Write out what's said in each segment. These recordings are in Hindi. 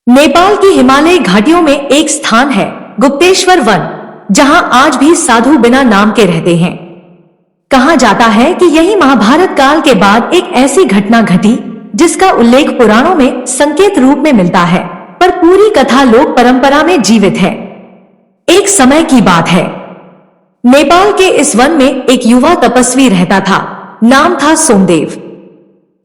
नेपाल की हिमालय घाटियों में एक स्थान है गुप्तेश्वर वन, जहां आज भी साधु बिना नाम के रहते हैं। कहा जाता है कि यही महाभारत काल के बाद एक ऐसी घटना घटी जिसका उल्लेख पुराणों में संकेत रूप में मिलता है, पर पूरी कथा लोक परंपरा में जीवित है। एक समय की बात है, नेपाल के इस वन में एक युवा तपस्वी रहता था। नाम था सोमदेव।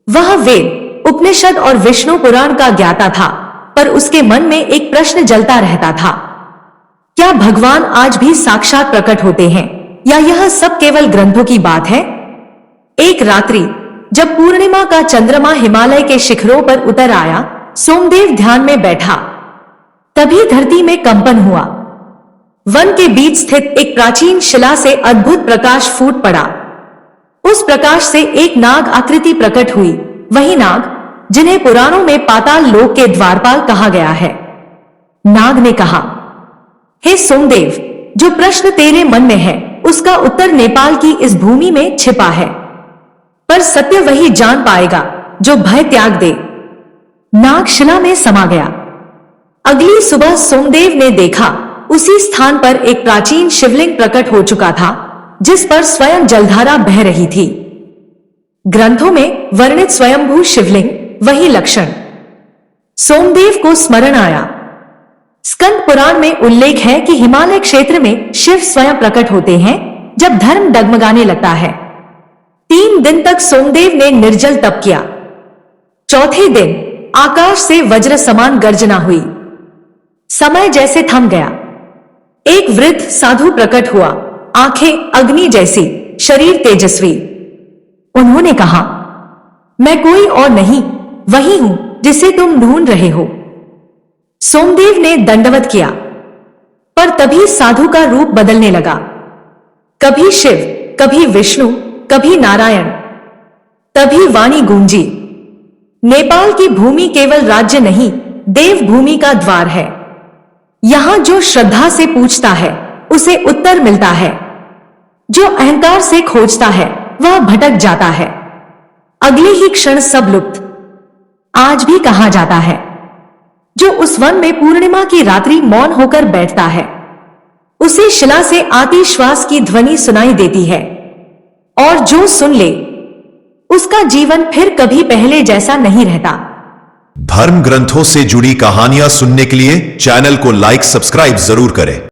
वह वेद, उपनिषद और विष्णु पुराण का ज्ञाता था, पर उसके मन में एक प्रश्न जलता रहता था। क्या भगवान आज भी साक्षात प्रकट होते हैं या यह सब केवल ग्रंथों की बात है? एक रात्रि जब पूर्णिमा का चंद्रमा हिमालय के शिखरों पर उतर आया, सोमदेव ध्यान में बैठा। तभी धरती में कंपन हुआ। वन के बीच स्थित एक प्राचीन शिला से अद्भुत प्रकाश फूट पड़ा। उस प्रकाश से एक नाग आकृति प्रकट हुई, वही नाग जिन्हें पुराणों में पाताल लोक के द्वारपाल कहा गया है। नाग ने कहा, हे सोमदेव, जो प्रश्न तेरे मन में है उसका उत्तर नेपाल की इस भूमि में छिपा है, पर सत्य वही जान पाएगा जो भय त्याग दे। नाग शिला में समा गया। अगली सुबह सोमदेव ने देखा, उसी स्थान पर एक प्राचीन शिवलिंग प्रकट हो चुका था, जिस पर स्वयं जलधारा बह रही थी। ग्रंथों में वर्णित स्वयंभू शिवलिंग, वही लक्षण। सोमदेव को स्मरण आया। स्कंद पुराण में उल्लेख है कि हिमालय क्षेत्र में शिव स्वयं प्रकट होते हैं जब धर्म डगमगाने लगता है। 3 दिन तक सोमदेव ने निर्जल तप किया। चौथे दिन आकाश से वज्र समान गर्जना हुई। समय जैसे थम गया। एक वृद्ध साधु प्रकट हुआ, आंखें अग्नि जैसी, शरीर तेजस्वी। उन्होंने कहा, मैं कोई और नहीं, वही हूं जिसे तुम ढूंढ रहे हो। सोमदेव ने दंडवत किया, पर तभी साधु का रूप बदलने लगा। कभी शिव, कभी विष्णु, कभी नारायण। तभी वाणी गूंजी, नेपाल की भूमि केवल राज्य नहीं, देव भूमि का द्वार है। यहां जो श्रद्धा से पूछता है उसे उत्तर मिलता है, जो अहंकार से खोजता है वह भटक जाता है। अगले ही क्षण सब लुप्त। आज भी कहा जाता है, जो उस वन में पूर्णिमा की रात्रि मौन होकर बैठता है, उसे शिला से आती श्वास की ध्वनि सुनाई देती है, और जो सुन ले उसका जीवन फिर कभी पहले जैसा नहीं रहता। धर्म ग्रंथों से जुड़ी कहानियां सुनने के लिए चैनल को लाइक सब्सक्राइब जरूर करें।